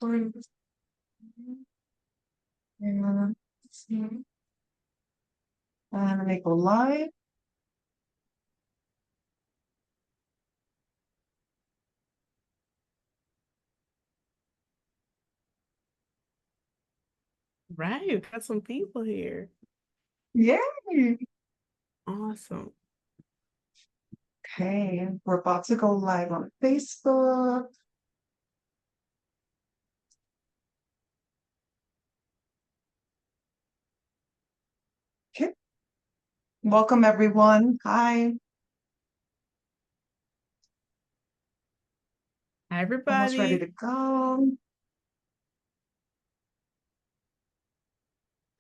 And let's see. And make go live. Right, we've got some people here. Yay! Awesome. Okay, we're about to go live on Facebook. Okay. Welcome everyone. Hi. Hi, Almost ready to everybody. go.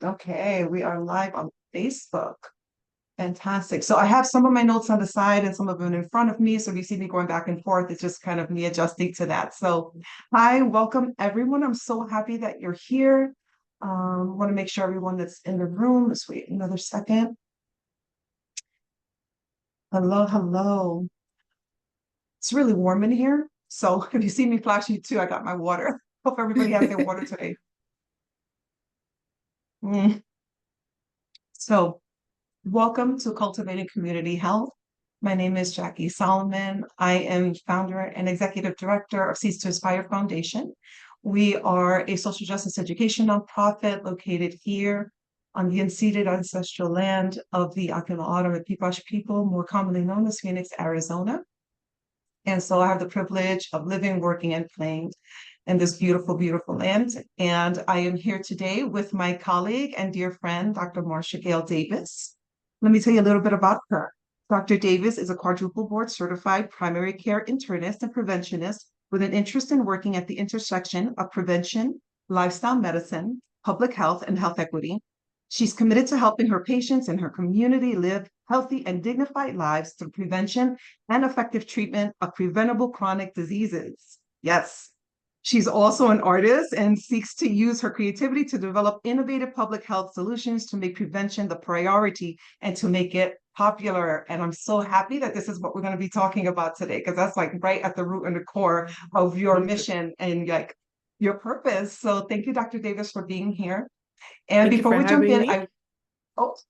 Okay, we are live on Facebook. Fantastic. So I have some of my notes on the side and some of them in front of me. So if you see me going back and forth, it's just kind of me adjusting to that. So hi, welcome everyone. I'm so happy that you're here. Want to make sure everyone that's in the room, let's wait another second. Hello, hello. It's really warm in here. So if you see me flashing too, I got my water. Hope everybody has their water today. Mm. So welcome to Cultivating Community Health. My name is Jacque Salomon. I am founder and executive director of Cease to Aspire Foundation. We are a social justice education nonprofit located here on the unceded ancestral land of the Yakima Ottawa Pequot people, more commonly known as Phoenix, Arizona. And so I have the privilege of living, working, and playing in this beautiful, beautiful land. And I am here today with my colleague and dear friend, Dr. Marcia Gale Davis. Let me tell you a little bit about her. Dr. Davis is a quadruple board certified primary care internist and preventionist with an interest in working at the intersection of prevention, lifestyle medicine, public health, and health equity. She's committed to helping her patients and her community live healthy and dignified lives through prevention and effective treatment of preventable chronic diseases. Yes. She's also an artist and seeks to use her creativity to develop innovative public health solutions to make prevention the priority and to make it popular. And I'm so happy that this is what we're going to be talking about today, because that's like right at the root and the core of your mission and like your purpose. So thank you, Dr. Davis, for being here. And Thank you before for we jump having in, me.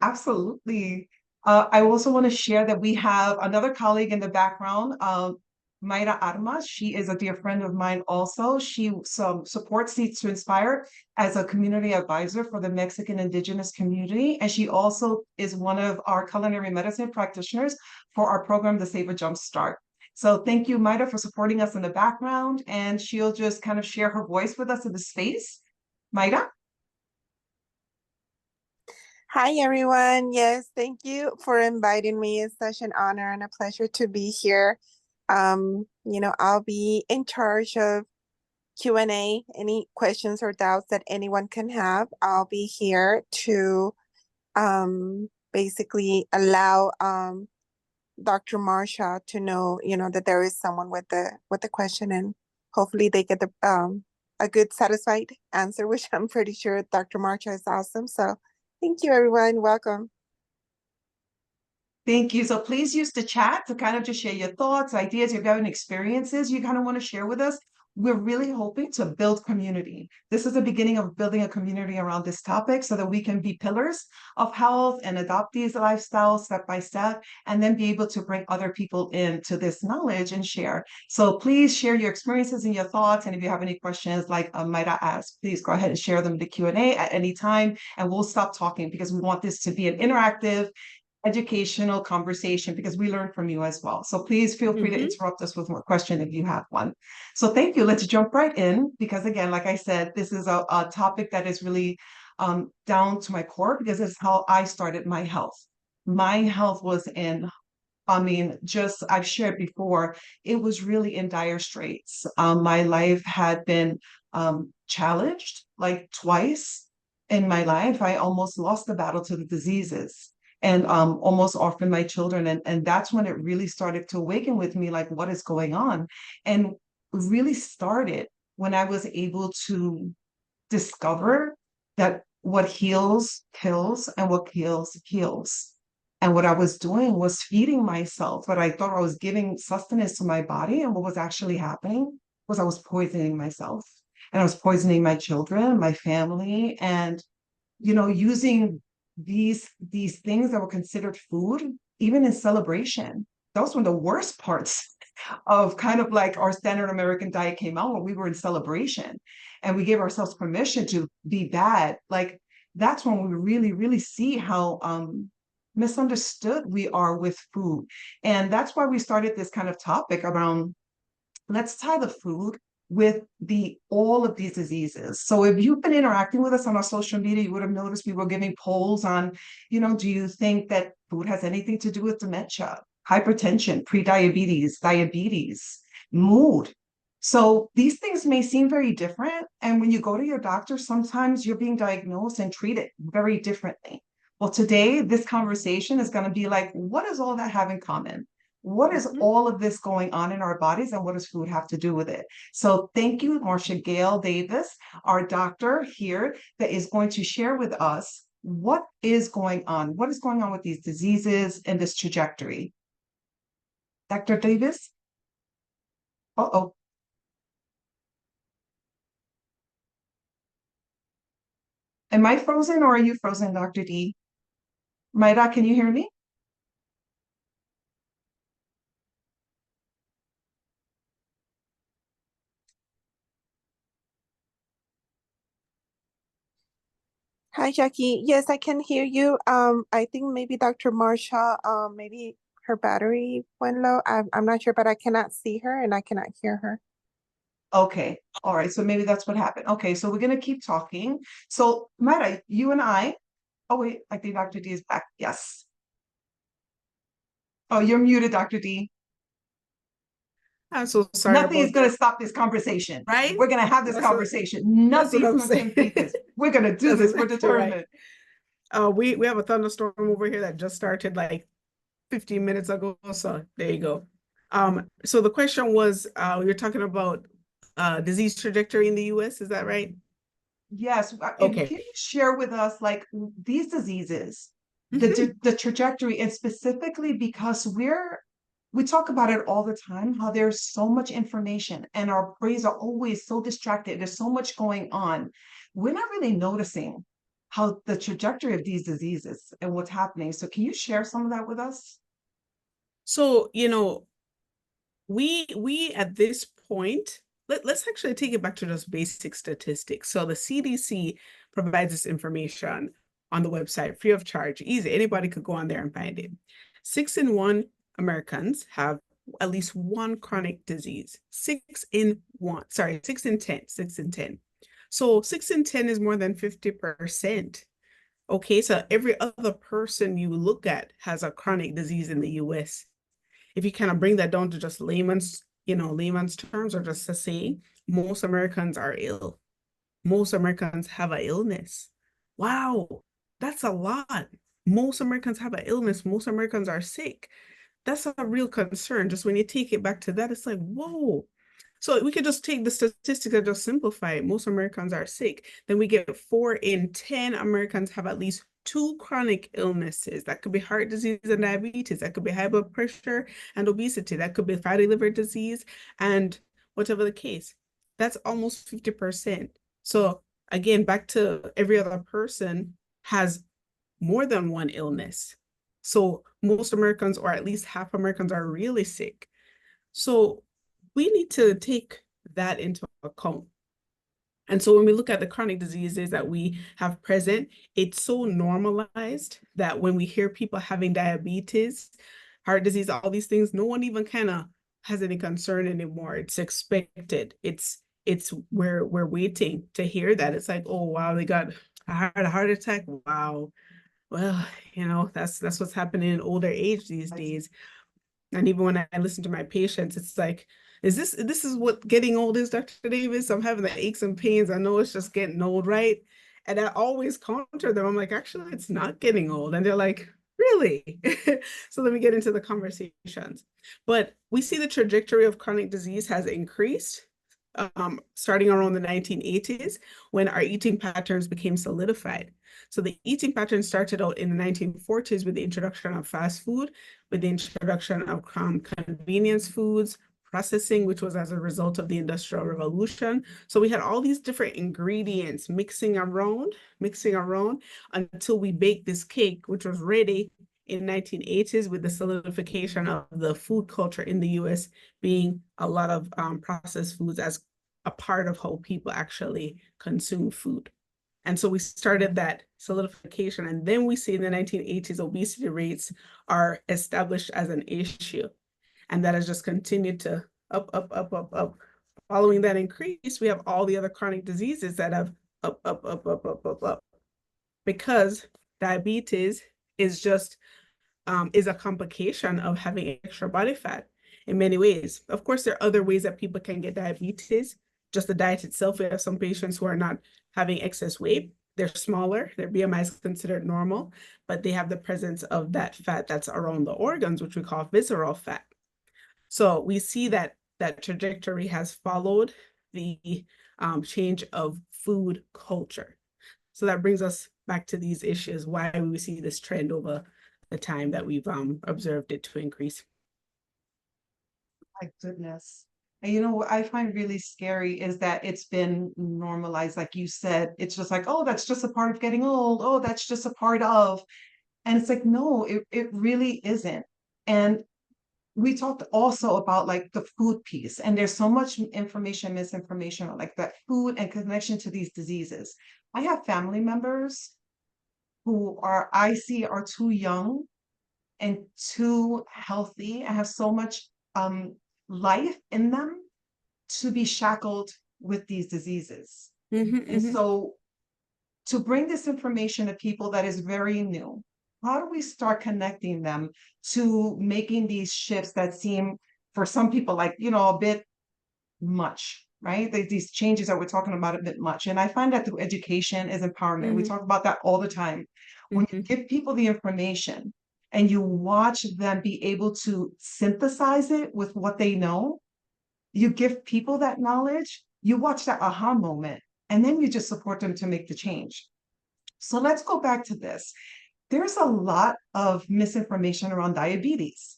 absolutely. I also want to share that we have another colleague in the background, Mayra Armas. She is a dear friend of mine also. She supports Seeds to Inspire as a community advisor for the Mexican indigenous community. And she also is one of our culinary medicine practitioners for our program, The Save a Jump Start. So thank you, Mayra, for supporting us in the background. And she'll just kind of share her voice with us in the space. Mayra? Hi, everyone. Yes, thank you for inviting me. It's such an honor and a pleasure to be here. I'll be in charge of Q&A, any questions or doubts that anyone can have. I'll be here to basically allow Dr. Marsha to know, that there is someone with the question, and hopefully they get a good satisfied answer, which I'm pretty sure Dr. Marsha is awesome. So thank you, everyone. Welcome. Thank you. So please use the chat to kind of just share your thoughts, ideas, if you have any experiences you kind of want to share with us. We're really hoping to build community. This is the beginning of building a community around this topic so that we can be pillars of health and adopt these lifestyles step by step, and then be able to bring other people into this knowledge and share. So please share your experiences and your thoughts. And if you have any questions like Maida asked, please go ahead and share them in the Q&A at any time, and we'll stop talking because we want this to be an interactive educational conversation because we learn from you as well. So please feel free to interrupt us with more questions if you have one. So thank you. Let's jump right in because again, like I said, this is a topic that is really down to my core because it's how I started my health. My health was I've shared before, it was really in dire straits. My life had been challenged like twice in my life. I almost lost the battle to the diseases and almost orphaned my children. And that's when it really started to awaken with me, like, what is going on? And really started when I was able to discover that what heals kills and what kills heals. And what I was doing was feeding myself, but I thought I was giving sustenance to my body. And what was actually happening was I was poisoning myself. and I was poisoning my children, my family, and using these things that were considered food, even in celebration. Those were the worst parts of kind of like our standard American diet came out when we were in celebration and we gave ourselves permission to be bad. Like that's when we really, really see how misunderstood we are with food. And that's why we started this kind of topic around let's tie the food with all of these diseases. So if you've been interacting with us on our social media, you would have noticed we were giving polls on, do you think that food has anything to do with dementia, hypertension, prediabetes, diabetes, mood? So these things may seem very different. And when you go to your doctor, sometimes you're being diagnosed and treated very differently. Well, today, this conversation is going to be like, what does all that have in common? What is all of this going on in our bodies and what does food have to do with it? So thank you, Marcia Gale Davis, our doctor here that is going to share with us what is going on with these diseases and this trajectory. Dr. Davis? Uh-oh. Am I frozen or are you frozen, Dr. D? Maida, can you hear me? Hi, Jackie. Yes, I can hear you. I think maybe Dr. Marsha, maybe her battery went low. I'm not sure, but I cannot see her and I cannot hear her. Okay. All right. So maybe that's what happened. Okay. So we're going to keep talking. So Maida, you and I, oh wait, I think Dr. D is back. Yes. Oh, you're muted, Dr. D. I'm so sorry Nothing is about going to that. stop this conversation. Right? We're going to have this That's what- conversation. That's what Nothing's I'm going to saying. impede this. We're going to do That's this. We're exactly right. determined. We have a thunderstorm over here that just started like 15 minutes ago. So there you go. So the question was, you're talking about disease trajectory in the US, is that right? Yes. And Okay. can you share with us like these diseases, Mhm. the trajectory, and specifically because we talk about it all the time, how there's so much information and our brains are always so distracted. There's so much going on. We're not really noticing how the trajectory of these diseases and what's happening. So can you share some of that with us? So, we at this point, let's actually take it back to just basic statistics. So the CDC provides this information on the website free of charge, easy. Anybody could go on there and find it. 6 in 1 Americans have at least one chronic disease. 6 in 1, sorry, 6 in 10, 6 in 10. So 6 in 10 is more than 50%. Okay, so every other person you look at has a chronic disease in the US. If you kind of bring that down to just layman's terms, or just to say, most Americans are ill. Most Americans have an illness. Wow, that's a lot. Most Americans have an illness. Most Americans are sick. That's a real concern. Just when you take it back to that, it's like, whoa. So we could just take the statistics and just simplify it. Most Americans are sick. Then we get 4 in 10 Americans have at least 2 chronic illnesses. That could be heart disease and diabetes. That could be high blood pressure and obesity. That could be fatty liver disease and whatever the case. That's almost 50%. So again, back to every other person has more than one illness. So most Americans, or at least half Americans, are really sick. So we need to take that into account. And so when we look at the chronic diseases that we have present, it's so normalized that when we hear people having diabetes, heart disease, all these things, no one even kind of has any concern anymore. It's expected. It's we're waiting to hear that. It's like, oh wow, they got a heart attack. Wow. Well, that's what's happening in older age these days. And even when I listen to my patients, it's like, this is what getting old is, Dr. Davis? I'm having the aches and pains. I know it's just getting old, right? And I always counter them. I'm like, actually, it's not getting old. And they're like, really? So let me get into the conversations. But we see the trajectory of chronic disease has increased starting around the 1980s when our eating patterns became solidified. So the eating pattern started out in the 1940s with the introduction of fast food, with the introduction of convenience foods, processing, which was as a result of the Industrial Revolution. So we had all these different ingredients mixing around until we baked this cake, which was ready in 1980s with the solidification of the food culture in the US being a lot of processed foods as a part of how people actually consume food. And so we started that solidification. And then we see in the 1980s, obesity rates are established as an issue. And that has just continued to up. Following that increase, we have all the other chronic diseases that have up. Because diabetes is just is a complication of having extra body fat in many ways. Of course, there are other ways that people can get diabetes. Just the diet itself, we have some patients who are not having excess weight. They're smaller, their BMI is considered normal, but they have the presence of that fat that's around the organs, which we call visceral fat. So we see that that trajectory has followed the change of food culture. So that brings us back to these issues, why we see this trend over the time that we've observed it to increase. My goodness. And you know what I find really scary is that it's been normalized. Like you said, it's just like, oh, that's just a part of getting old. Oh, that's just a part of. And it's like, no, it really isn't. And we talked also about like the food piece, and there's so much information, misinformation on like that food and connection to these diseases. I have family members who I see are too young and too healthy and have so much life in them to be shackled with these diseases. And so to bring this information to people that is very new, how do we start connecting them to making these shifts that seem for some people like, a bit much, right? These changes that we're talking about a bit much. And I find that through education is empowerment. We talk about that all the time. When you give people the information and you watch them be able to synthesize it with what they know, you give people that knowledge, you watch that aha moment, and then you just support them to make the change. So let's go back to this. There's a lot of misinformation around diabetes,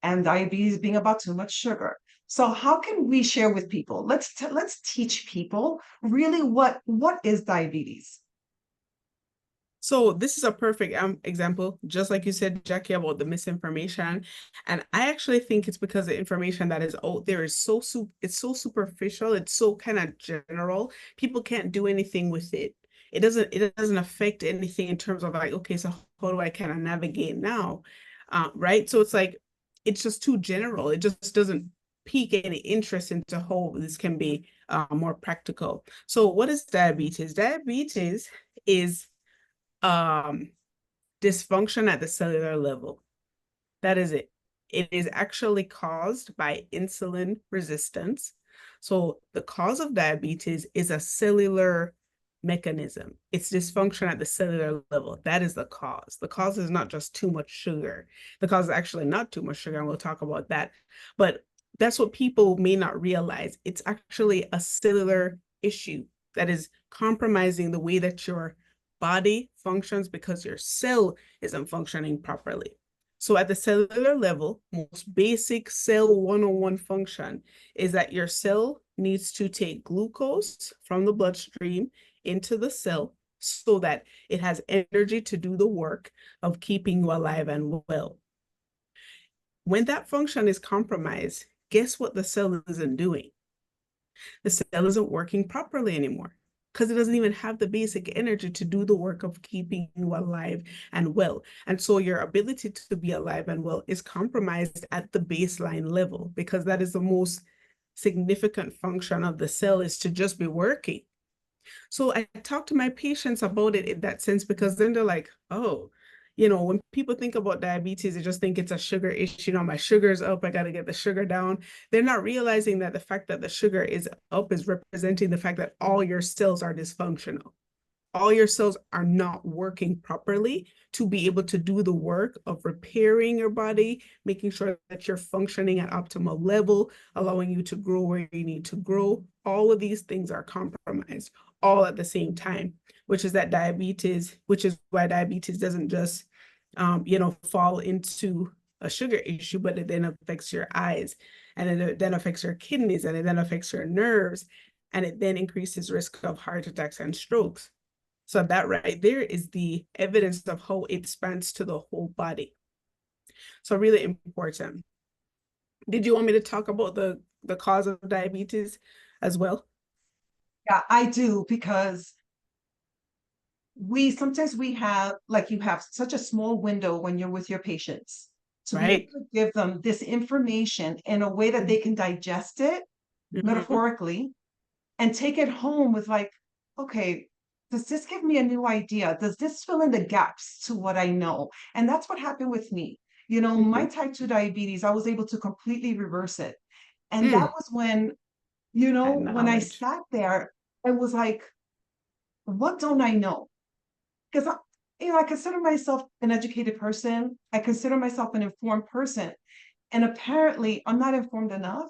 and diabetes being about too much sugar. So how can we share with people? Let's teach people really what is diabetes. So this is a perfect example, just like you said, Jackie, about the misinformation. And I actually think it's because the information that is out there is it's so superficial, it's so kind of general. People can't do anything with it. It doesn't affect anything in terms of like, okay, so how do I kind of navigate now? Right? So it's like, it's just too general. It just doesn't pique any interest into how this can be more practical. So what is diabetes? Diabetes is dysfunction at the cellular level. That is it. It is actually caused by insulin resistance. So the cause of diabetes is a cellular mechanism. It's dysfunction at the cellular level. That is the cause. The cause is not just too much sugar. The cause is actually not too much sugar, and we'll talk about that. But that's what people may not realize. It's actually a cellular issue that is compromising the way that your body functions because your cell isn't functioning properly. So at the cellular level, most basic cell 101 function is that your cell needs to take glucose from the bloodstream into the cell so that it has energy to do the work of keeping you alive and well. When that function is compromised, guess what the cell isn't doing? The cell isn't working properly anymore because it doesn't even have the basic energy to do the work of keeping you alive and well. And so your ability to be alive and well is compromised at the baseline level, because that is the most significant function of the cell, is to just be working. So I talk to my patients about it in that sense, because then they're like, oh, when people think about diabetes, they just think it's a sugar issue. My sugar's up, I got to get the sugar down. They're not realizing that the fact that the sugar is up is representing the fact that all your cells are dysfunctional. All your cells are not working properly to be able to do the work of repairing your body, making sure that you're functioning at optimal level, allowing you to grow where you need to grow. All of these things are compromised all at the same time, which is why diabetes doesn't just fall into a sugar issue, but it then affects your eyes and it then affects your kidneys, and it then affects your nerves, and it then increases risk of heart attacks and strokes. So that right there is the evidence of how it spans to the whole body. So really important. Did you want me to talk about the cause of diabetes as well? Yeah, I do, because sometimes we have, like, you have such a small window when you're with your patients to be able Right. to give them this information in a way that they can digest it Mhm. metaphorically and take it home with, like, okay, does this give me a new idea? Does this fill in the gaps to what I know? And that's what happened with me. You know, my Mhm. type 2 diabetes, I was able to completely reverse it. And that Mm. was when, you know, That when I knowledge. sat there, I was like, what don't I know? Because I consider myself an educated person. I consider myself an informed person. And apparently I'm not informed enough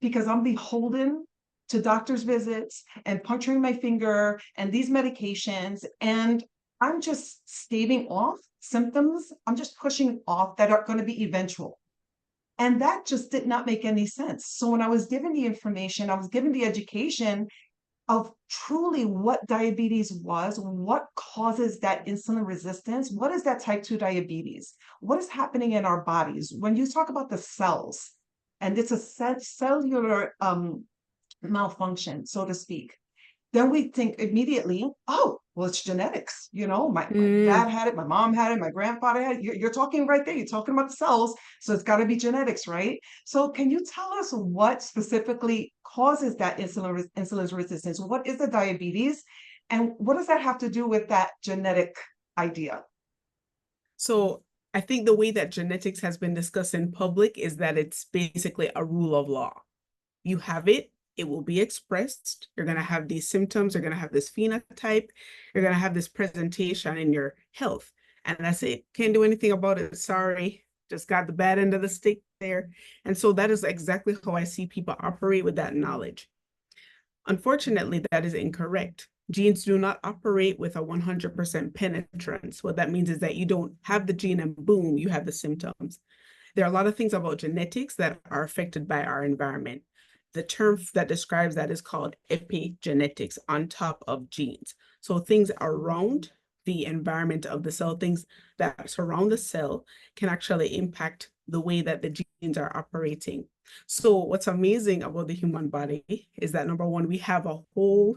because I'm beholden to doctor's visits and puncturing my finger and these medications. And I'm just staving off symptoms. I'm just pushing off that are going to be eventual. And that just did not make any sense. So when I was given the information, I was given the education of truly what diabetes was, what causes that insulin resistance, what is that type 2 diabetes, what is happening in our bodies. When you talk about the cells, and it's a cellular malfunction, so to speak, then we think immediately, oh, well, it's genetics. You know, my dad Mm. had it, my mom had it, my grandfather had it. You're talking right there. You're talking about the cells. So it's got to be genetics, right? So can you tell us what specifically causes that insulin resistance? What is the diabetes? And what does that have to do with that genetic idea? So I think the way that genetics has been discussed in public is that it's basically a rule of law. You have it, it will be expressed. You're going to have these symptoms, you're going to have this phenotype, you're going to have this presentation in your health. And that's it. Can't do anything about it. Sorry. Just got the bad end of the stick there. And so that is exactly how I see people operate with that knowledge. Unfortunately, that is incorrect. Genes do not operate with a 100% penetrance. What that means is that you don't have the gene and boom, you have the symptoms. There are a lot of things about genetics that are affected by our environment. The term that describes that is called epigenetics, on top of genes. So things around the environment of the cell, things that surround the cell, can actually impact the way that the genes are operating. So what's amazing about the human body is that, number one, we have a whole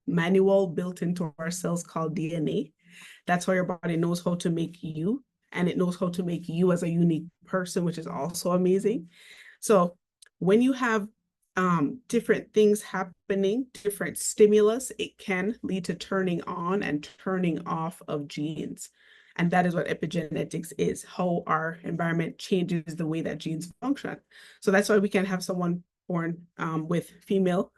manual built into our cells called DNA. That's how your body knows how to make you, and it knows how to make you as a unique person, which is also amazing. So when you have different things happening, different stimulus, it can lead to turning on and turning off of genes. And that is what epigenetics is, how our environment changes the way that genes function. So that's why we can have someone born with female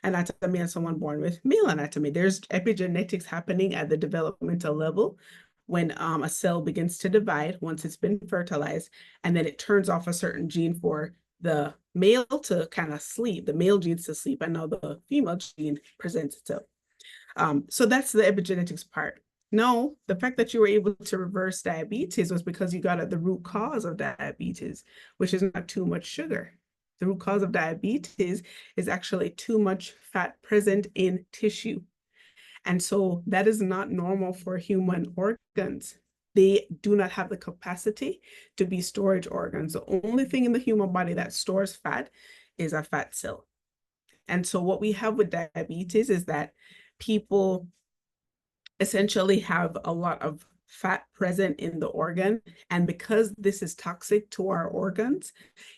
anatomy and someone born with male anatomy. There's epigenetics happening at the developmental level when a cell begins to divide once it's been fertilized, and then it turns off a certain gene for the male to kind of sleep, the male genes to sleep, and now the female gene presents itself. So that's the epigenetics part. No, the fact that you were able to reverse diabetes was because you got at the root cause of diabetes, which is not too much sugar. The root cause of diabetes is actually too much fat present in tissue. And so that is not normal for human organs. They do not have the capacity to be storage organs. The only thing in the human body that stores fat is a fat cell. And so what we have with diabetes is that people essentially have a lot of fat present in the organ. And because this is toxic to our organs,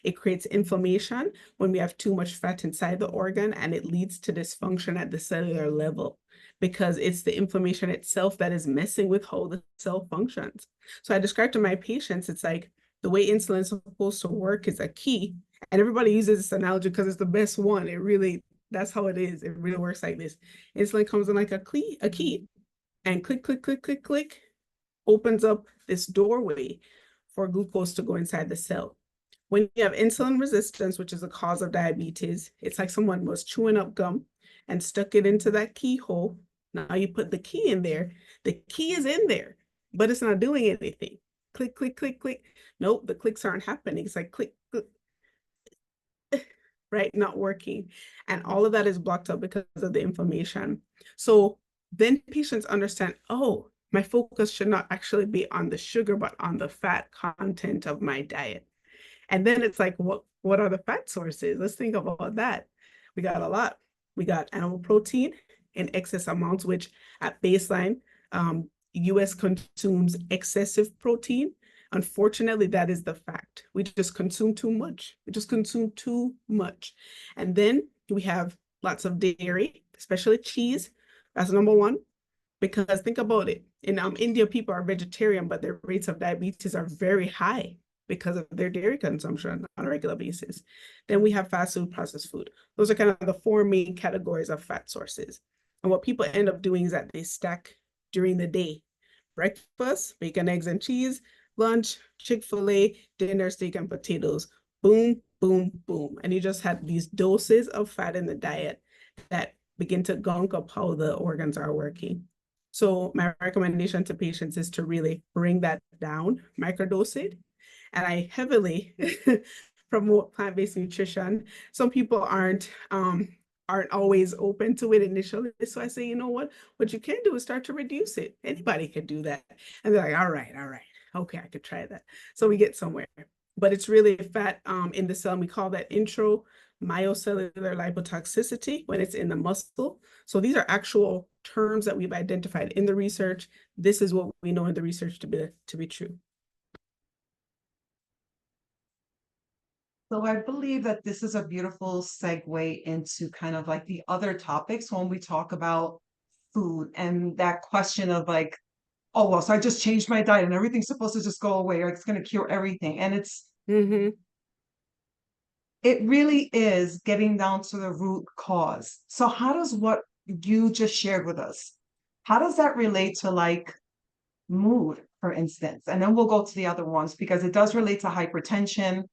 it creates inflammation when we have too much fat inside the organ, and it leads to dysfunction at the cellular level because it's the inflammation itself that is messing with how the cell functions. So I describe to my patients, it's like the way insulin is supposed to work is a key. And everybody uses this analogy because it's the best one. It really, that's how it is. It really works like this. Insulin comes in like a key, and click, click, click, click, click, opens up this doorway for glucose to go inside the cell. When you have insulin resistance, which is a cause of diabetes, it's like someone was chewing up gum and stuck it into that keyhole. Now you put the key in there. The key is in there, but it's not doing anything. Click, click, click, click. Nope, the clicks aren't happening. It's like click, click. right? Not working. And all of that is blocked up because of the inflammation. So then patients understand, oh, my focus should not actually be on the sugar, but on the fat content of my diet. And then it's like, what are the fat sources? Let's think about that. We got a lot. We got animal protein in excess amounts, which at baseline, US consumes excessive protein. Unfortunately, that is the fact. We just consume too much. We just consume too much. And then we have lots of dairy, especially cheese. That's number one. Because think about it. In India, people are vegetarian, but their rates of diabetes are very high because of their dairy consumption on a regular basis. Then we have fast food, processed food. Those are kind of the four main categories of fat sources. And what people end up doing is that they stack during the day. Breakfast, bacon, eggs, and cheese. Lunch, Chick-fil-A. Dinner, steak and potatoes. Boom, boom, boom. And you just had these doses of fat in the diet that begin to gunk up how the organs are working. So my recommendation to patients is to really bring that down, microdose it. And I heavily promote plant-based nutrition. Some people aren't always open to it initially. So I say, you know what you can do is start to reduce it. Anybody can do that. And they're like, all right, okay, I could try that. So we get somewhere. But it's really fat in the cell, and we call that intramyocellular lipotoxicity when it's in the muscle. So these are actual terms that we've identified in the research. This is what we know in the research to be true. So I believe that this is a beautiful segue into kind of like the other topics when we talk about food and that question of like, oh, well, so I just changed my diet and everything's supposed to just go away or it's going to cure everything. And it really is getting down to the root cause. So how does what you just shared with us, how does that relate to like mood, for instance? And then we'll go to the other ones because it does relate to hypertension.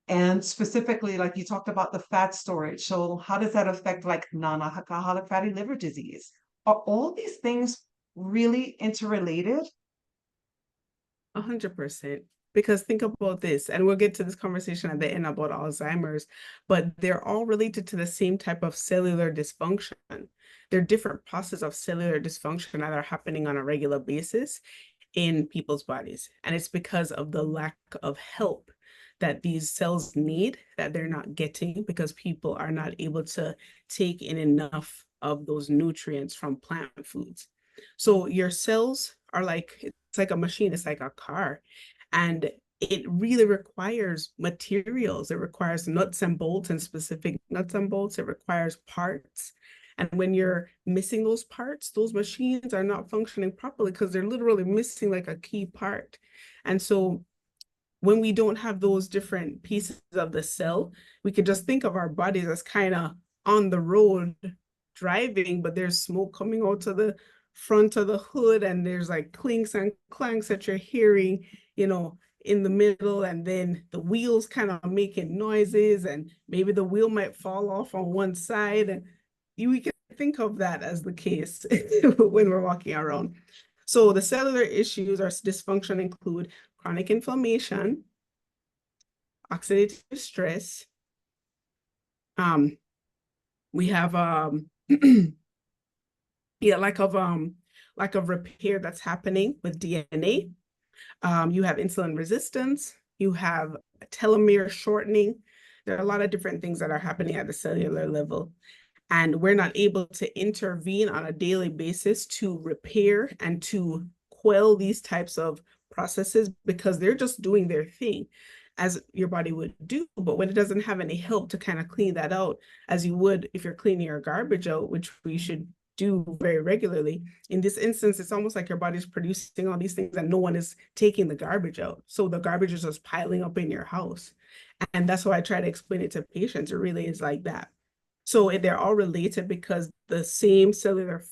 And specifically, like you talked about the fat storage. So how does that affect like non-alcoholic fatty liver disease? Are all these things really interrelated? 100%. Because think about this, and we'll get to this conversation at the end about Alzheimer's, but they're all related to the same type of cellular dysfunction. There are different processes of cellular dysfunction that are happening on a regular basis in people's bodies. And it's because of the lack of help that these cells need that they're not getting because people are not able to take in enough of those nutrients from plant foods. So your cells are like, it's like a machine, it's like a car. And it really requires materials. It requires nuts and bolts and specific nuts and bolts. It requires parts. And when you're missing those parts, those machines are not functioning properly because they're literally missing like a key part. And so when we don't have those different pieces of the cell, we could just think of our bodies as kind of on the road driving, but there's smoke coming out to the front of the hood and there's like clinks and clanks that you're hearing, in the middle, and then the wheels kind of making noises and maybe the wheel might fall off on one side. And we can think of that as the case when we're walking around. So the cellular issues or dysfunction include chronic inflammation, oxidative stress. We have lack of repair that's happening with DNA. You have insulin resistance. You have telomere shortening. There are a lot of different things that are happening at the cellular level. And we're not able to intervene on a daily basis to repair and to quell these types of processes because they're just doing their thing as your body would do. But when it doesn't have any help to kind of clean that out, as you would if you're cleaning your garbage out, which we should do very regularly, in this instance, it's almost like your body's producing all these things and no one is taking the garbage out. So the garbage is just piling up in your house. And that's why I try to explain it to patients. It really is like that. So they're all related because the same cellular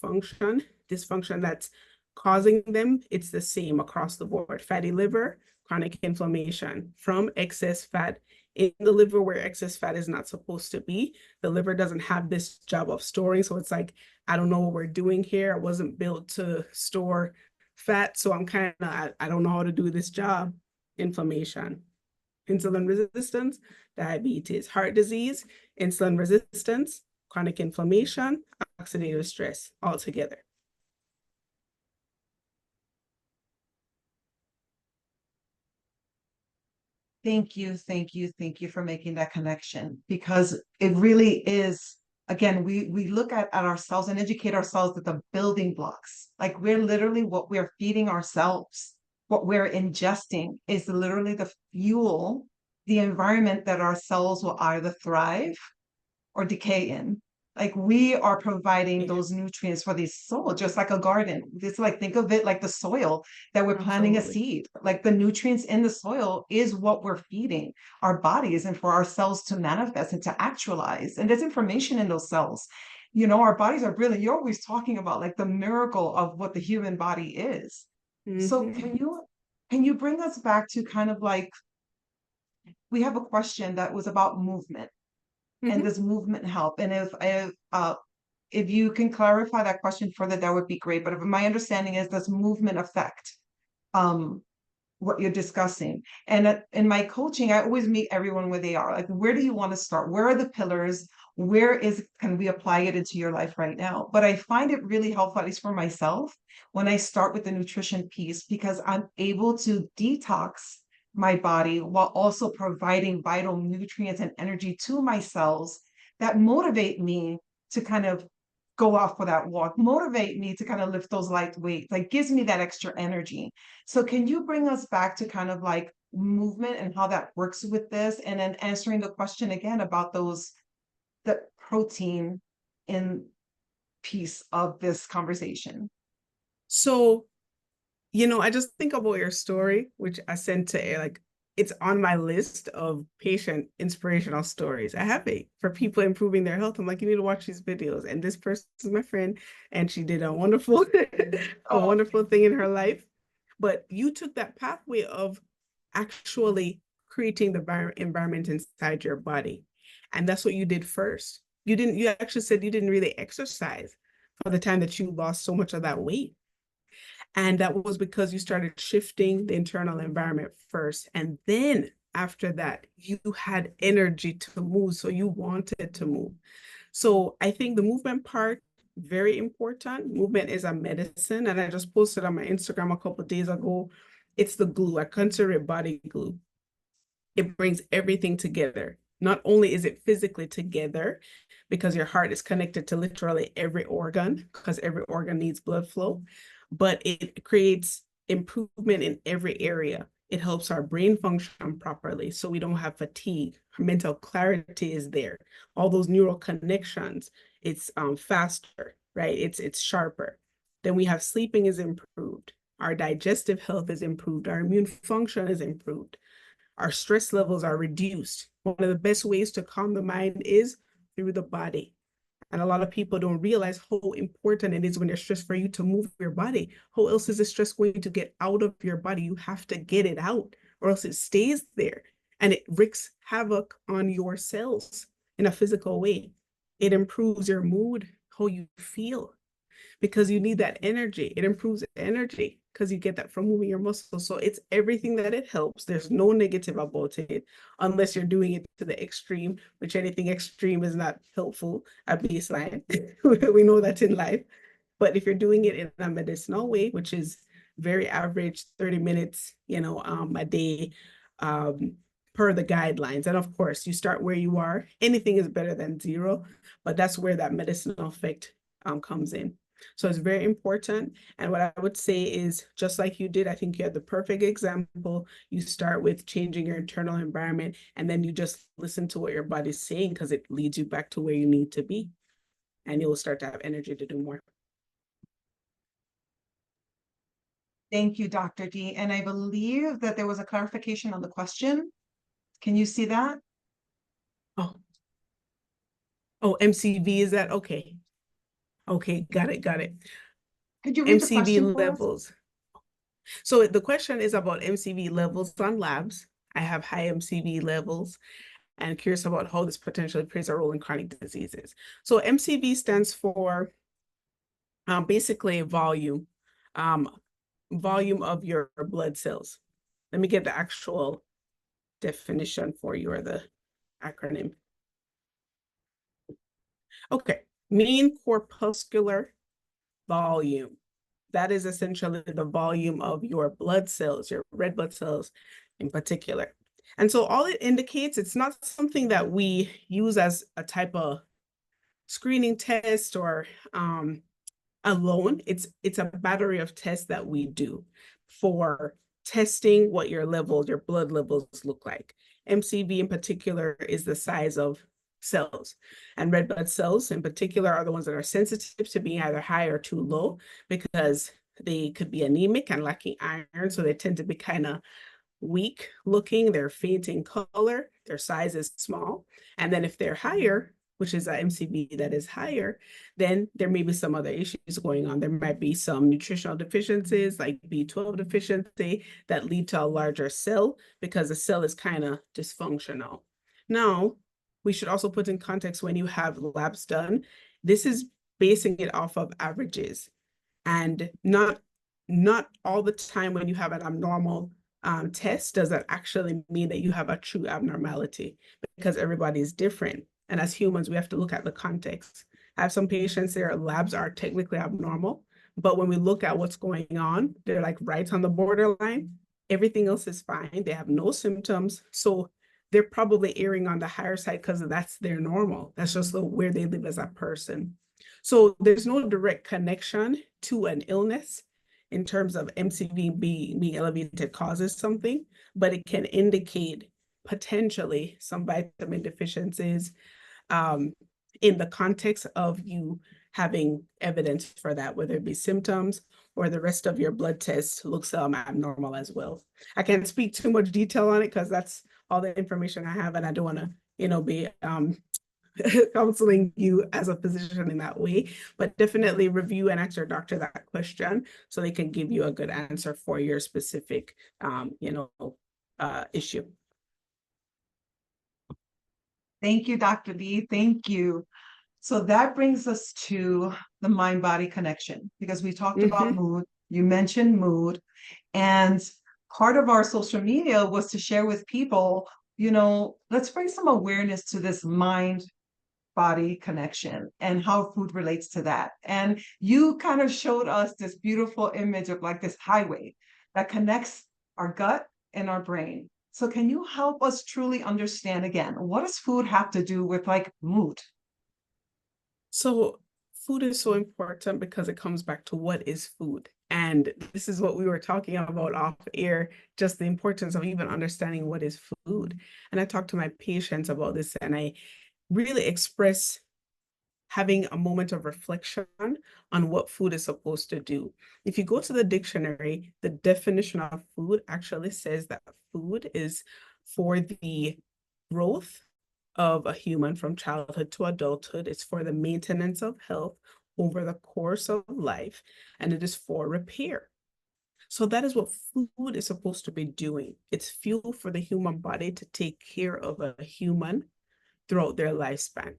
dysfunction that's causing them, it's the same across the board. Fatty liver, chronic inflammation from excess fat in the liver where excess fat is not supposed to be. The liver doesn't have this job of storing. So it's like, I don't know what we're doing here. I wasn't built to store fat. So I'm I don't know how to do this job. Inflammation. insulin resistance, diabetes, heart disease, insulin resistance, chronic inflammation, oxidative stress, all together. Thank you, thank you, thank you for making that connection, because it really is, again, we look at ourselves and educate ourselves at the building blocks. Like, we're literally what we're feeding ourselves, what we're ingesting is literally the fuel, the environment that our cells will either thrive or decay in. Like, we are providing those nutrients for the soil, just like a garden. It's like, think of it like the soil that we're planting a Absolutely. seed. Like, the nutrients in the soil is what we're feeding our bodies and for our cells to manifest and to actualize. And there's information in those cells. You know, our bodies are brilliant. You're always talking about like the miracle of what the human body is. So can you bring us back to kind of like, we have a question that was about movement and does movement help? And if you can clarify that question further, that would be great. But if my understanding is, does movement affect what you're discussing? And in my coaching, I always meet everyone where they are. Like, where do you want to start? Where are the pillars? Can we apply it into your life right now? But I find it really helpful, at least for myself, when I start with the nutrition piece, because I'm able to detox my body while also providing vital nutrients and energy to my cells that motivate me to kind of go off for that walk, motivate me to kind of lift those light weights, like gives me that extra energy. So can you bring us back to kind of like movement and how that works with this? And then answering the question again about the protein in piece of this conversation. So, I just think about your story, which I sent to like, it's on my list of patient inspirational stories. I have it for people improving their health. I'm like, you need to watch these videos. And this person is my friend, and she did a wonderful, a wonderful thing in her life. But you took that pathway of actually creating the environment inside your body. And that's what you did first. You actually said you didn't really exercise for the time that you lost so much of that weight. And that was because you started shifting the internal environment first. And then after that, you had energy to move. So you wanted to move. So I think the movement part, very important. Movement is a medicine. And I just posted on my Instagram a couple of days ago. It's the glue. I consider it body glue. It brings everything together. Not only is it physically together, because your heart is connected to literally every organ, because every organ needs blood flow, but it creates improvement in every area. It helps our brain function properly, so we don't have fatigue. Our mental clarity is there. All those neural connections, it's faster, right? It's sharper. Then we have sleeping is improved. Our digestive health is improved. Our immune function is improved. Our stress levels are reduced. One of the best ways to calm the mind is through the body. And a lot of people don't realize how important it is when you're stressed for you to move your body. How else is the stress going to get out of your body? You have to get it out, or else it stays there and it wreaks havoc on your cells in a physical way. It improves your mood, how you feel, because you need that energy. It improves energy because you get that from moving your muscles. So it's everything that it helps. There's no negative about it, unless you're doing it to the extreme, which anything extreme is not helpful at baseline. We know that in life. But if you're doing it in a medicinal way, which is very average, 30 minutes, a day, per the guidelines. And of course, you start where you are. Anything is better than zero, but that's where that medicinal effect comes in. So it's very important. And what I would say is, just like you did, I think you had the perfect example. You start with changing your internal environment, and then you just listen to what your body's saying, because it leads you back to where you need to be. And you'll start to have energy to do more. Thank you, Dr. D. And I believe that there was a clarification on the question. Can you see that? Oh, MCV, is that okay? Okay, got it. Could you read the MCV question for us? levels. So the question is about MCV levels on labs. I have high MCV levels and curious about how this potentially plays a role in chronic diseases. So MCV stands for basically volume of your blood cells. Let me get the actual definition for you, or the acronym. Okay, mean corpuscular volume. That is essentially the volume of your blood cells, your red blood cells in particular. And so all it indicates, it's not something that we use as a type of screening test or alone. It's a battery of tests that we do for testing what your blood levels look like. MCV in particular is the size of cells, and red blood cells in particular are the ones that are sensitive to being either high or too low, because they could be anemic and lacking iron, so they tend to be kind of weak looking, they're faint in color, their size is small. And then if they're higher, which is a MCV that is higher, then there may be some other issues going on. There might be some nutritional deficiencies like B12 deficiency that lead to a larger cell, because the cell is kind of dysfunctional. Now, we should also put in context, when you have labs done, this is basing it off of averages, and not all the time when you have an abnormal test does that actually mean that you have a true abnormality, because everybody is different. And as humans, we have to look at the context. I have some patients, their labs are technically abnormal, but when we look at what's going on, they're like right on the borderline. Everything else is fine. They have no symptoms. So they're probably erring on the higher side because that's their normal. That's just where they live as a person. So there's no direct connection to an illness in terms of MCV being elevated causes something, but it can indicate potentially some vitamin deficiencies in the context of you having evidence for that, whether it be symptoms or the rest of your blood test looks abnormal as well. I can't speak too much detail on it because that's all the information I have, and I don't want to, be counseling you as a physician in that way, but definitely review and ask your doctor that question so they can give you a good answer for your specific, issue. Thank you, Dr. D. Thank you. So that brings us to the mind-body connection, because we talked about mood. You mentioned mood, and part of our social media was to share with people, let's bring some awareness to this mind-body connection and how food relates to that. And you kind of showed us this beautiful image of like this highway that connects our gut and our brain. So can you help us truly understand again, what does food have to do with like mood? So food is so important because it comes back to what is food. And this is what we were talking about off air, just the importance of even understanding what is food. And I talk to my patients about this, and I really express having a moment of reflection on what food is supposed to do. If you go to the dictionary, the definition of food actually says that food is for the growth of a human from childhood to adulthood. It's for the maintenance of health over the course of life, and it is for repair. So that is what food is supposed to be doing. It's fuel for the human body to take care of a human throughout their lifespan.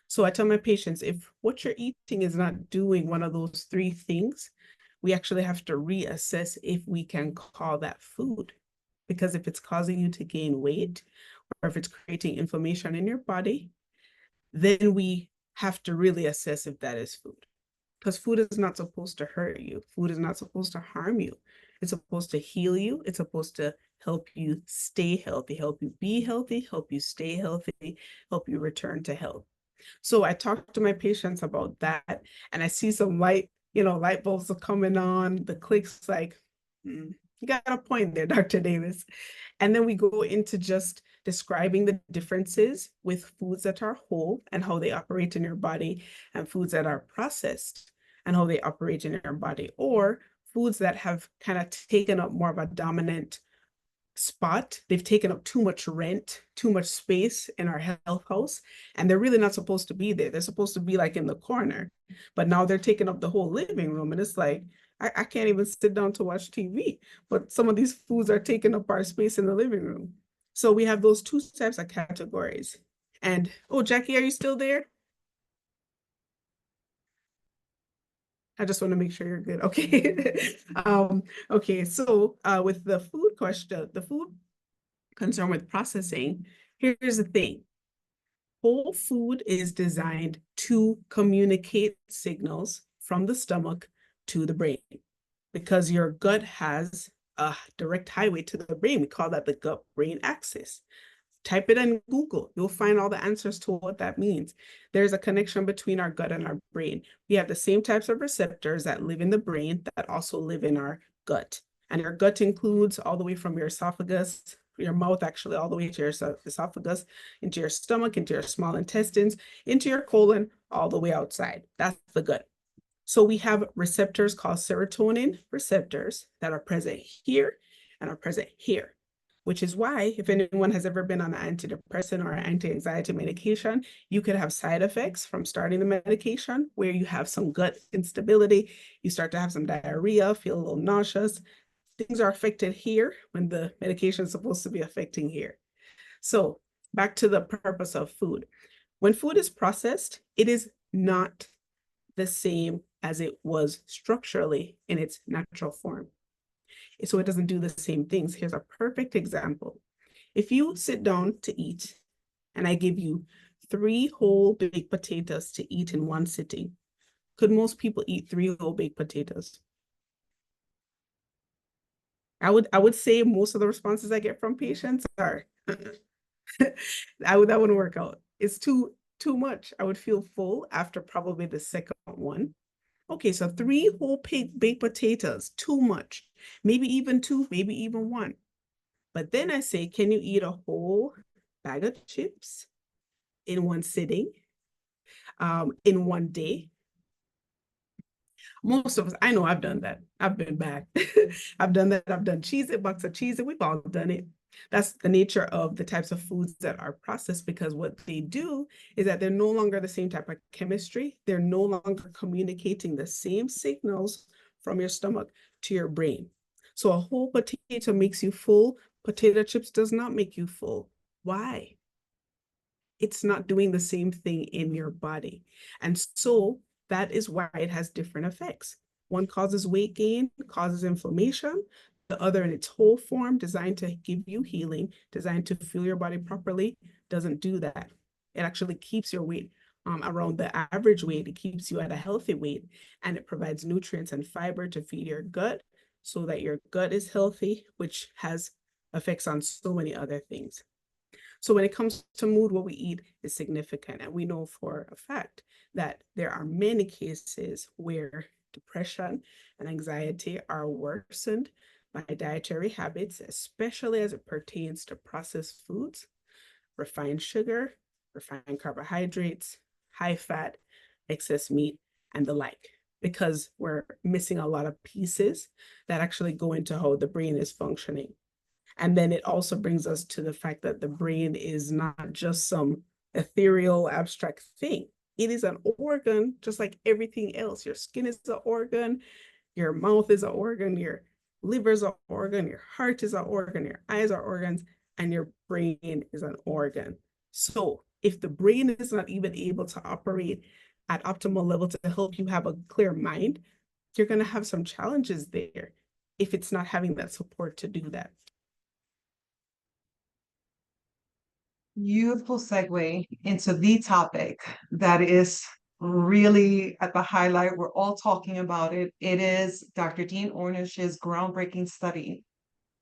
So I tell my patients, if what you're eating is not doing one of those three things, we actually have to reassess if we can call that food. Because if it's causing you to gain weight, or if it's creating inflammation in your body, then we have to really assess if that is food. Because food is not supposed to hurt you. Food is not supposed to harm you. It's supposed to heal you. It's supposed to help you stay healthy, help you be healthy, help you stay healthy, help you return to health. So I talk to my patients about that, and I see some light bulbs are coming on, the clicks like, you got a point there, Dr. Davis. And then we go into just describing the differences with foods that are whole and how they operate in your body, and foods that are processed and how they operate in your body, or foods that have kind of taken up more of a dominant spot. They've taken up too much rent, too much space in our health house, and they're really not supposed to be there. They're supposed to be like in the corner, but now they're taking up the whole living room, and it's like, I can't even sit down to watch TV, but some of these foods are taking up our space in the living room. So we have those two types of categories. And, oh, Jackie, are you still there? I just want to make sure you're good. Okay. Okay. So with the food question, the food concerned with processing, here's the thing. Whole food is designed to communicate signals from the stomach to the brain because your gut has a direct highway to the brain. We call that the gut-brain axis. Type it in Google. You'll find all the answers to what that means. There's a connection between our gut and our brain. We have the same types of receptors that live in the brain that also live in our gut. And your gut includes all the way from your esophagus, your mouth actually, all the way to your esophagus, into your stomach, into your small intestines, into your colon, all the way outside. That's the gut. So we have receptors called serotonin receptors that are present here and are present here, which is why if anyone has ever been on an antidepressant or anti-anxiety medication, you could have side effects from starting the medication where you have some gut instability, you start to have some diarrhea, feel a little nauseous. Things are affected here when the medication is supposed to be affecting here. So back to the purpose of food. When food is processed, it is not the same as it was structurally in its natural form. So it doesn't do the same things. Here's a perfect example. If you sit down to eat and I give you 3 whole baked potatoes to eat in one sitting, could most people eat 3 whole baked potatoes? I would say most of the responses I get from patients are that wouldn't work out. It's too much. I would feel full after probably the second one. Okay, so 3 whole baked potatoes, too much. Maybe even 2, maybe even 1. But then I say, can you eat a whole bag of chips in one sitting, in one day? Most of us, I know I've done that. I've been back. I've done that. I've done Cheez-It, box of Cheez-It. We've all done it. That's the nature of the types of foods that are processed, because what they do is that they're no longer the same type of chemistry. They're no longer communicating the same signals from your stomach to your brain. So a whole potato makes you full. Potato chips does not make you full. Why? It's not doing the same thing in your body. And so that is why it has different effects. One causes weight gain, causes inflammation. The other, in its whole form, designed to give you healing, designed to fuel your body properly, doesn't do that. It actually keeps your weight around the average weight. It keeps you at a healthy weight, and it provides nutrients and fiber to feed your gut so that your gut is healthy, which has effects on so many other things. So when it comes to mood, what we eat is significant. And we know for a fact that there are many cases where depression and anxiety are worsened by dietary habits, especially as it pertains to processed foods, refined sugar, refined carbohydrates, high fat, excess meat, and the like, because we're missing a lot of pieces that actually go into how the brain is functioning. And then it also brings us to the fact that the brain is not just some ethereal, abstract thing. It is an organ, just like everything else. Your skin is an organ, your mouth is an organ, your liver is an organ, your heart is an organ, your eyes are organs, and your brain is an organ. So if the brain is not even able to operate at optimal level to help you have a clear mind, you're going to have some challenges there if it's not having that support to do that. Beautiful segue into the topic that is really at the highlight. We're all talking about it. It is Dr. Dean Ornish's groundbreaking study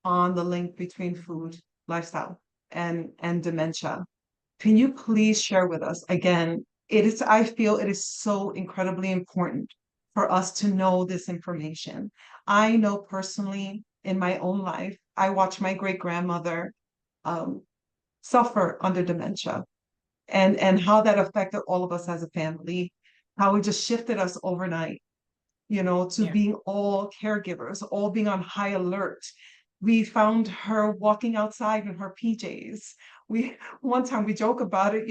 on the link between food, lifestyle, and dementia. Can you please share with us again? I feel it is so incredibly important for us to know this information. I know personally in my own life, I watched my great grandmother suffer under dementia, and how that affected all of us as a family, how it just shifted us overnight, to being all caregivers, all being on high alert. We found her walking outside in her PJs. One time we joke about it,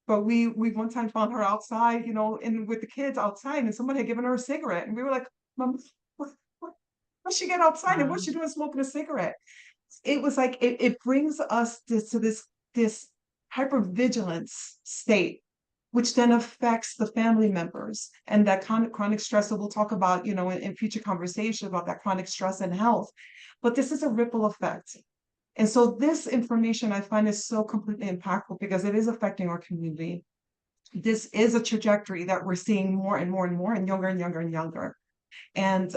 but we one time found her outside, and with the kids outside, and someone had given her a cigarette, and we were like, Mom, what'd she get outside, and what's she doing smoking a cigarette? It was like it brings us to this hypervigilance state, which then affects the family members, and that kind of chronic stress that we'll talk about, in future conversations about that chronic stress and health. But this is a ripple effect. And so this information I find is so completely impactful because it is affecting our community. This is a trajectory that we're seeing more and more and more and younger and younger and younger. And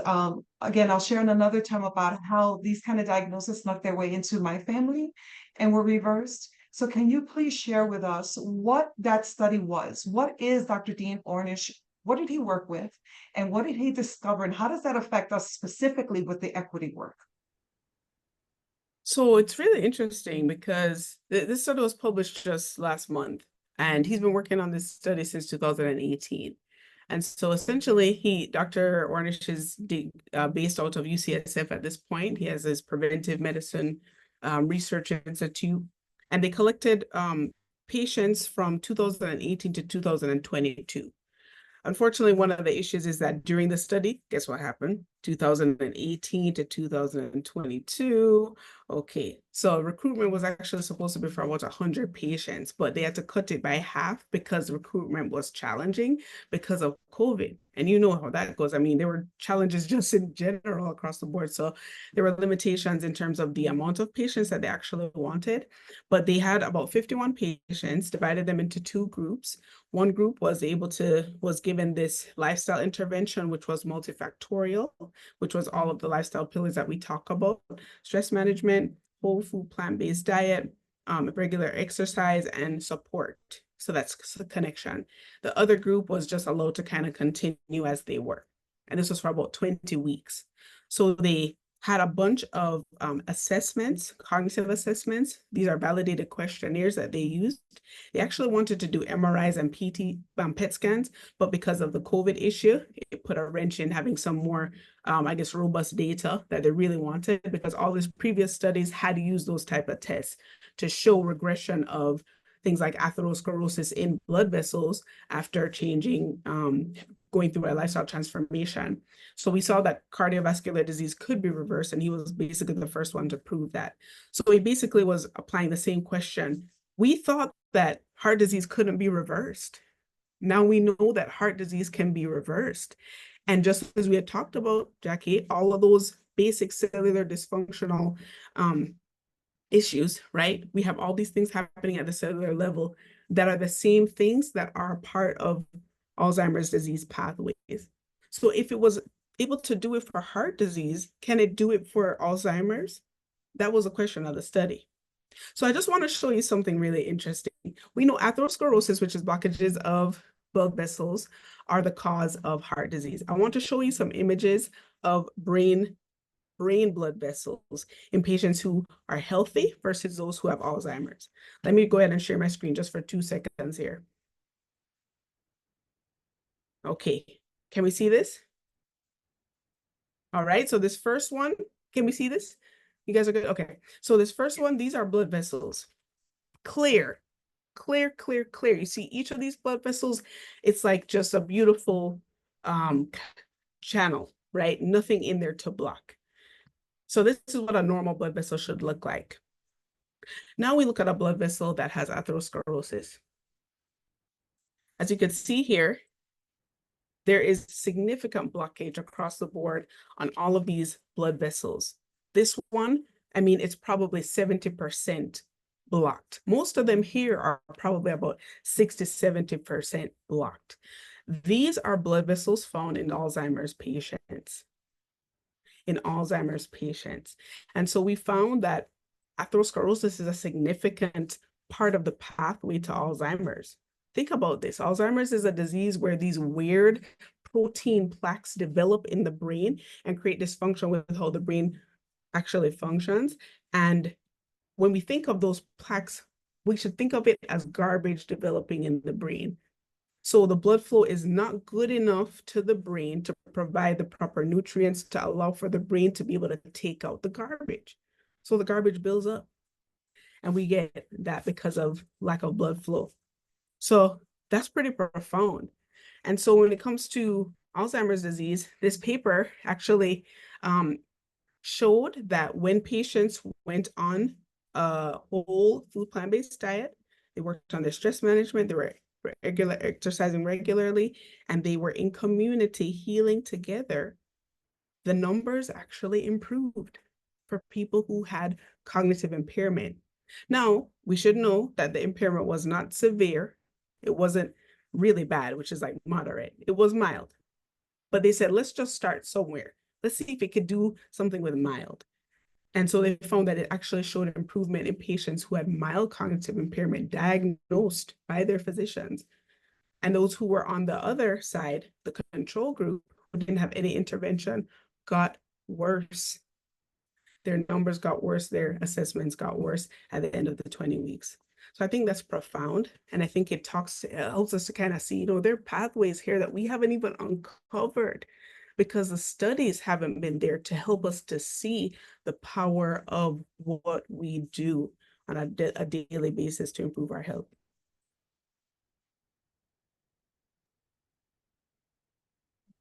again, I'll share in another time about how these kind of diagnoses snuck their way into my family and were reversed. So can you please share with us what that study was? What is Dr. Dean Ornish? What did he work with? And what did he discover? And how does that affect us specifically with the equity work? So it's really interesting because this study was published just last month, and he's been working on this study since 2018. And so essentially, Dr. Ornish is based out of UCSF at this point. He has his preventive medicine research institute, and they collected patients from 2018 to 2022. Unfortunately, one of the issues is that during the study, guess what happened? 2018 to 2022. Okay, so recruitment was actually supposed to be for about 100 patients, but they had to cut it by half because recruitment was challenging because of COVID. And you know how that goes. I mean, there were challenges just in general across the board. So there were limitations in terms of the amount of patients that they actually wanted, but they had about 51 patients, divided them into two groups. One group was given this lifestyle intervention, which was multifactorial, which was all of the lifestyle pillars that we talk about: stress management, whole food, plant-based diet, regular exercise, and support. So that's the connection. The other group was just allowed to kind of continue as they were. And this was for about 20 weeks. So they had a bunch of assessments, cognitive assessments. These are validated questionnaires that they used. They actually wanted to do MRIs and PET scans, but because of the COVID issue, it put a wrench in having some more, robust data that they really wanted, because all these previous studies had used those type of tests to show regression of things like atherosclerosis in blood vessels after going through a lifestyle transformation. So we saw that cardiovascular disease could be reversed, and he was basically the first one to prove that. So he basically was applying the same question. We thought that heart disease couldn't be reversed. Now we know that heart disease can be reversed. And just as we had talked about, Jackie, all of those basic cellular dysfunctional issues, right? We have all these things happening at the cellular level that are the same things that are part of Alzheimer's disease pathways. So if it was able to do it for heart disease, can it do it for Alzheimer's? That was a question of the study. So I just want to show you something really interesting. We know atherosclerosis, which is blockages of blood vessels, are the cause of heart disease. I want to show you some images of brain blood vessels in patients who are healthy versus those who have Alzheimer's. Let me go ahead and share my screen just for 2 seconds here. Okay, can we see this? All right, so this first one, can we see this? You guys are good? Okay, so this first one, these are blood vessels. Clear, clear, clear, clear. You see each of these blood vessels, it's like just a beautiful channel, right? Nothing in there to block. So this is what a normal blood vessel should look like. Now we look at a blood vessel that has atherosclerosis. As you can see here, there is significant blockage across the board on all of these blood vessels. This one, I mean, it's probably 70% blocked. Most of them here are probably about 60, 70% blocked. These are blood vessels found in Alzheimer's patients. And so we found that atherosclerosis is a significant part of the pathway to Alzheimer's. Think about this. Alzheimer's is a disease where these weird protein plaques develop in the brain and create dysfunction with how the brain actually functions. And when we think of those plaques, we should think of it as garbage developing in the brain. So the blood flow is not good enough to the brain to provide the proper nutrients to allow for the brain to be able to take out the garbage. So the garbage builds up, and we get that because of lack of blood flow. So that's pretty profound. And so when it comes to Alzheimer's disease, this paper actually showed that when patients went on a whole food plant-based diet, they worked on their stress management, they were exercising regularly, and they were in community healing together, the numbers actually improved. for people who had cognitive impairment. Now, we should know that the impairment was not severe. It wasn't really bad, which is like moderate. It was mild. But they said, let's just start somewhere. Let's see if it could do something with mild. And so they found that it actually showed improvement in patients who had mild cognitive impairment diagnosed by their physicians. And those who were on the other side, the control group, who didn't have any intervention, got worse. Their numbers got worse, their assessments got worse at the end of the 20 weeks. So I think that's profound. And I think it helps us to kind of see, there are pathways here that we haven't even uncovered because the studies haven't been there to help us to see the power of what we do on a daily basis to improve our health.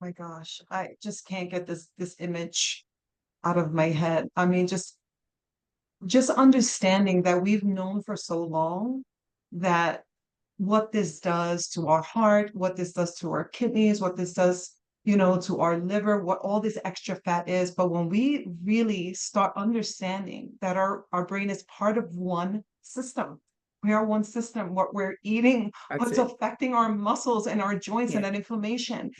My gosh, I just can't get this image out of my head. I mean, just understanding that we've known for so long that what this does to our heart, what this does to our kidneys, what this does, to our liver, what all this extra fat is. But when we really start understanding that our brain is part of one system, we are one system, what we're eating, what's affecting our muscles and our joints, and that inflammation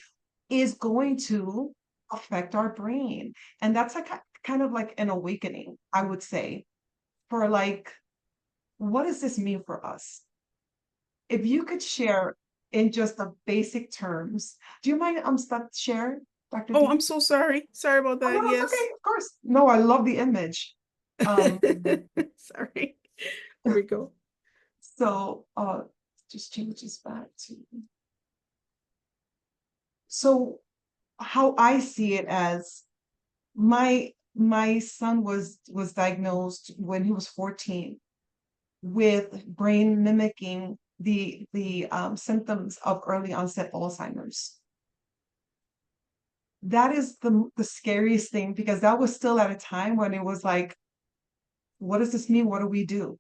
is going to affect our brain. And that's kind of like an awakening, I would say, for like, what does this mean for us? If you could share in just the basic terms, do you mind share, Dr. Oh, D? I'm so sorry. Sorry about that. Oh, no, Yes. it's okay, of course. No, I love the image. Sorry. There we go. So just change this back to. So how I see it as my son was diagnosed when he was 14 with brain mimicking the symptoms of early onset Alzheimer's. That is the scariest thing, because that was still at a time when it was like, what does this mean? What do we do?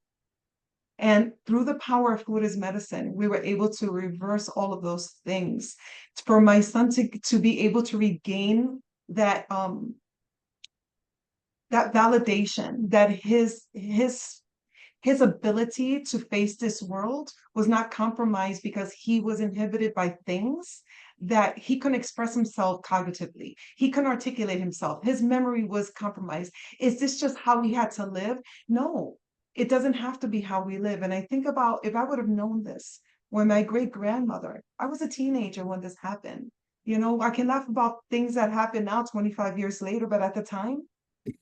And through the power of food as medicine, we were able to reverse all of those things. For my son to be able to regain that that validation, that his ability to face this world was not compromised because he was inhibited by things that he couldn't express himself cognitively. He couldn't articulate himself. His memory was compromised. Is this just how he had to live? No, it doesn't have to be how we live. And I think about, if I would have known this when my great-grandmother, I was a teenager when this happened. I can laugh about things that happen now 25 years later, but at the time,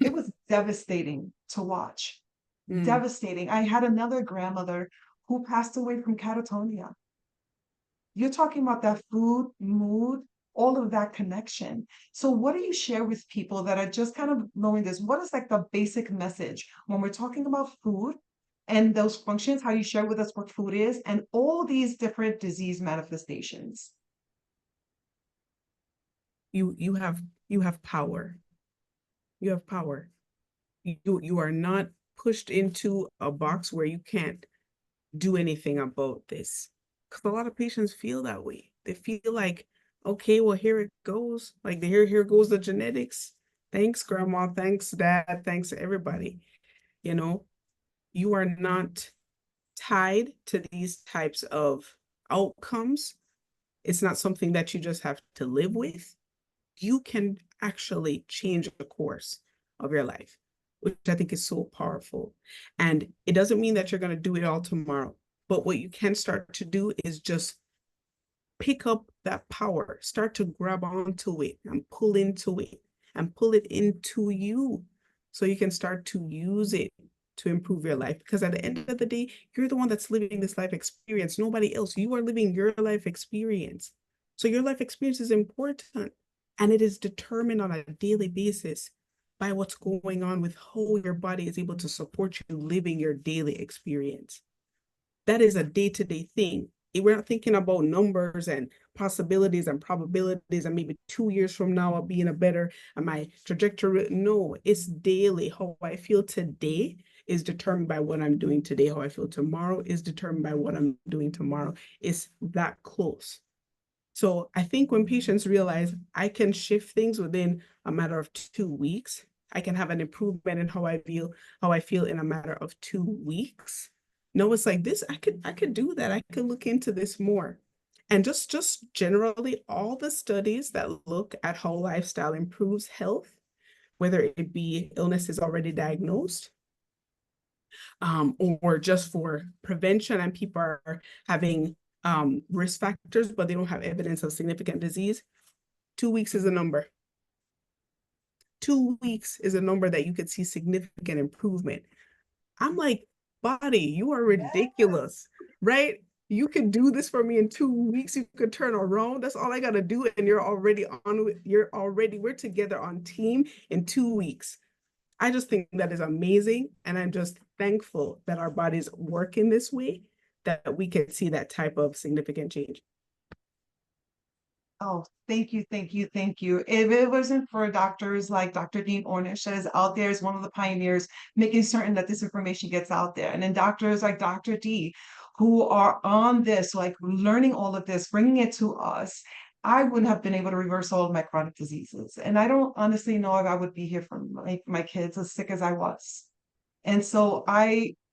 it was devastating to watch. Devastating. I had another grandmother who passed away from catatonia. You're talking about that food, mood, all of that connection. So what do you share with people that are just kind of knowing this? What is like the basic message when we're talking about food and those functions, how you share with us what food is and all these different disease manifestations? You have power. You have power. You are not pushed into a box where you can't do anything about this. Because a lot of patients feel that way. They feel like, okay, well, here it goes. Like here goes the genetics. Thanks, grandma. Thanks, dad. Thanks, everybody. You are not tied to these types of outcomes. It's not something that you just have to live with. You can actually change the course of your life, which I think is so powerful. And it doesn't mean that you're going to do it all tomorrow, but what you can start to do is just pick up that power, start to grab onto it and pull into it and pull it into you so you can start to use it to improve your life. Because at the end of the day, you're the one that's living this life experience, nobody else. You are living your life experience. So your life experience is important, and it is determined on a daily basis by what's going on with how your body is able to support you living your daily experience. That is a day-to-day thing. We're not thinking about numbers and possibilities and probabilities and maybe 2 years from now I'll be in a better, and my trajectory. No, it's daily. How I feel today is determined by what I'm doing today. How I feel tomorrow is determined by what I'm doing tomorrow. It's that close. So I think when patients realize I can shift things within a matter of 2 weeks, I can have an improvement in how I feel in a matter of 2 weeks. No, it's like this, I could do that. I could look into this more. And just generally, all the studies that look at how lifestyle improves health, whether it be illnesses already diagnosed, or just for prevention, and people are having risk factors, but they don't have evidence of significant disease, 2 weeks is a number. 2 weeks is a number that you could see significant improvement. I'm like, body, you are ridiculous, right? You could do this for me in 2 weeks. You could turn around. That's all I got to do. And we're together on team in 2 weeks. I just think that is amazing. And I'm just thankful that our bodies work in this way, that we can see that type of significant change. Oh, thank you, thank you, thank you. If it wasn't for doctors like Dr. Dean Ornish that is out there as one of the pioneers, making certain that this information gets out there, and then doctors like Dr. D, who are on this, like learning all of this, bringing it to us, I wouldn't have been able to reverse all of my chronic diseases. And I don't honestly know if I would be here for my kids as sick as I was. And so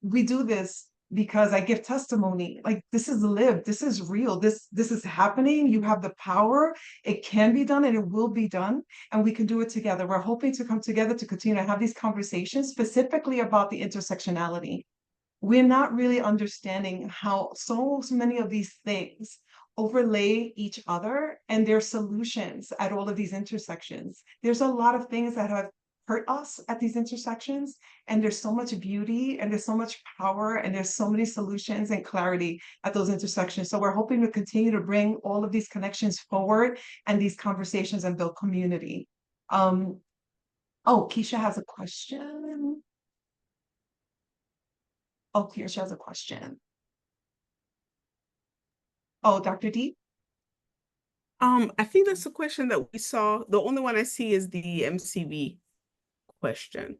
we do this because I give testimony. Like, this is lived, this is real, this is happening. You have the power. It can be done and it will be done. And we can do it together. We're hoping to come together to continue to have these conversations specifically about the intersectionality. We're not really understanding how so many of these things overlay each other, and their solutions at all of these intersections. There's a lot of things that have hurt us at these intersections, and there's so much beauty and there's so much power and there's so many solutions and clarity at those intersections. So we're hoping to continue to bring all of these connections forward and these conversations and build community. Oh, Keisha has a question. Oh, Keisha has a question. Oh, Dr. D? I think that's the question that we saw. The only one I see is the MCV question.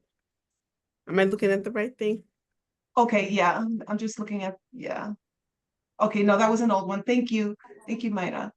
Am I looking at the right thing? Okay, yeah, I'm just looking at, yeah. Okay, no, that was an old one. Thank you. Thank you, Maida.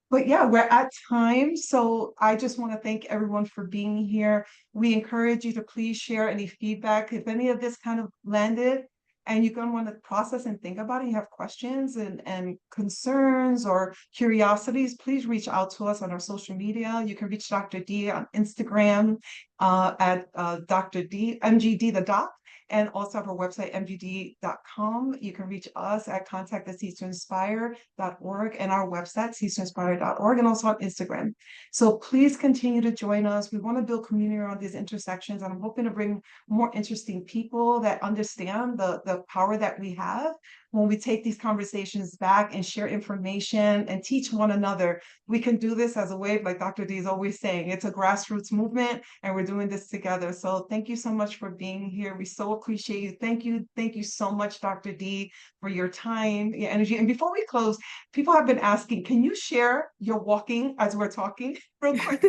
But yeah, we're at time. So I just want to thank everyone for being here. We encourage you to please share any feedback. If any of this kind of landed and you're going to want to process and think about it, you have questions and concerns or curiosities, please reach out to us on our social media. You can reach Dr. D on Instagram at Dr. D, MGD the doc. And also have our website, mgd.com. You can reach us at contact@ceasetoinspire.org and our website, ceasetoinspire.org, and also on Instagram. So please continue to join us. We want to build community around these intersections, and I'm hoping to bring more interesting people that understand the power that we have when we take these conversations back and share information and teach one another. We can do this as a wave, like Dr. D is always saying. It's a grassroots movement, and we're doing this together. So thank you so much for being here. We so appreciate you. Thank you so much, Dr. D, for your time, your energy. And before we close, people have been asking, can you share your walking as we're talking real quick?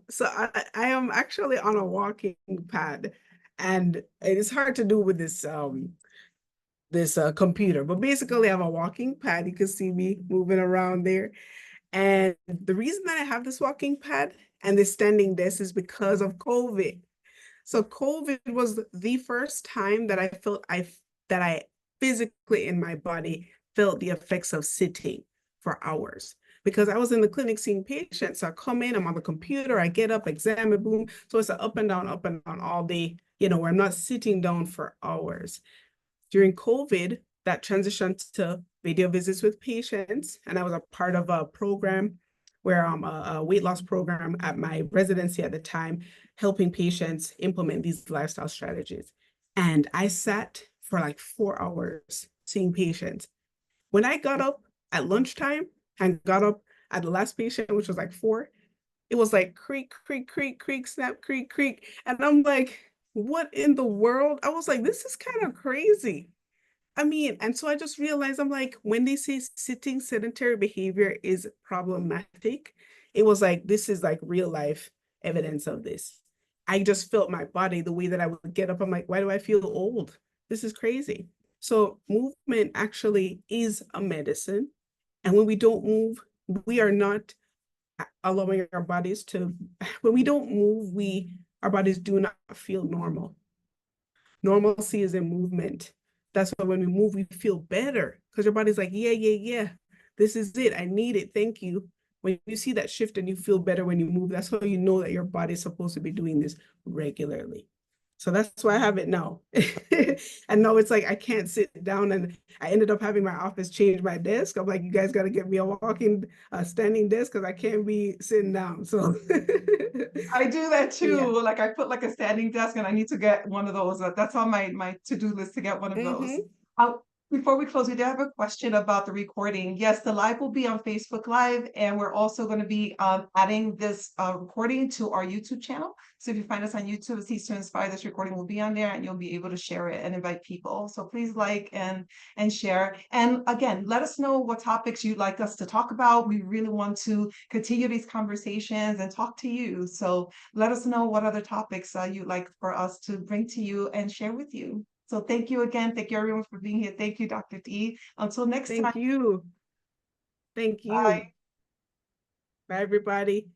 So I am actually on a walking pad, and it is hard to do with this computer, but basically I have a walking pad. You can see me moving around there. And the reason that I have this walking pad and this standing desk is because of COVID. So COVID was the first time that I felt that I physically in my body felt the effects of sitting for hours, because I was in the clinic seeing patients. So I come in, I'm on the computer, I get up, examine, boom. So it's an up and down all day, where I'm not sitting down for hours. During COVID, that transitioned to video visits with patients, and I was a part of a program where a weight loss program at my residency at the time, helping patients implement these lifestyle strategies. And I sat for like 4 hours seeing patients. When I got up at lunchtime and got up at the last patient, which was like 4, it was like creak, creak, creak, creak, snap, creak, creak. And I'm like, what in the world? I was like, this is kind of crazy. I mean, and so I just realized, I'm like, when they say sitting sedentary behavior is problematic, it was like, this is like real life evidence of this. I just felt my body, the way that I would get up, I'm like, why do I feel old? This is crazy. So movement actually is a medicine. And when we don't move, we are not allowing our bodies to when we don't move, our bodies do not feel normal. Normalcy is in movement. That's why when we move, we feel better because your body's like, yeah, this is it. I need it. Thank you. When you see that shift and you feel better when you move, that's how you know that your body's supposed to be doing this regularly. So that's why I have it now. And now it's like I can't sit down, and I ended up having my office change my desk. I'm like, you guys got to get me a standing desk because I can't be sitting down. So I do that too. Yeah. Like I put like a standing desk, and I need to get one of those. That's on my to-do list to get one of those. Before we close, we do have a question about the recording. Yes, the live will be on Facebook Live, and we're also going to be adding this recording to our YouTube channel. So if you find us on YouTube, Cease to Inspire, this recording will be on there, and you'll be able to share it and invite people. So please like and share. And again, let us know what topics you'd like us to talk about. We really want to continue these conversations and talk to you. So let us know what other topics you'd like for us to bring to you and share with you. So thank you again. Thank you everyone for being here. Thank you, Dr. D. Until next time. Thank you. Thank you. Bye. Bye, everybody.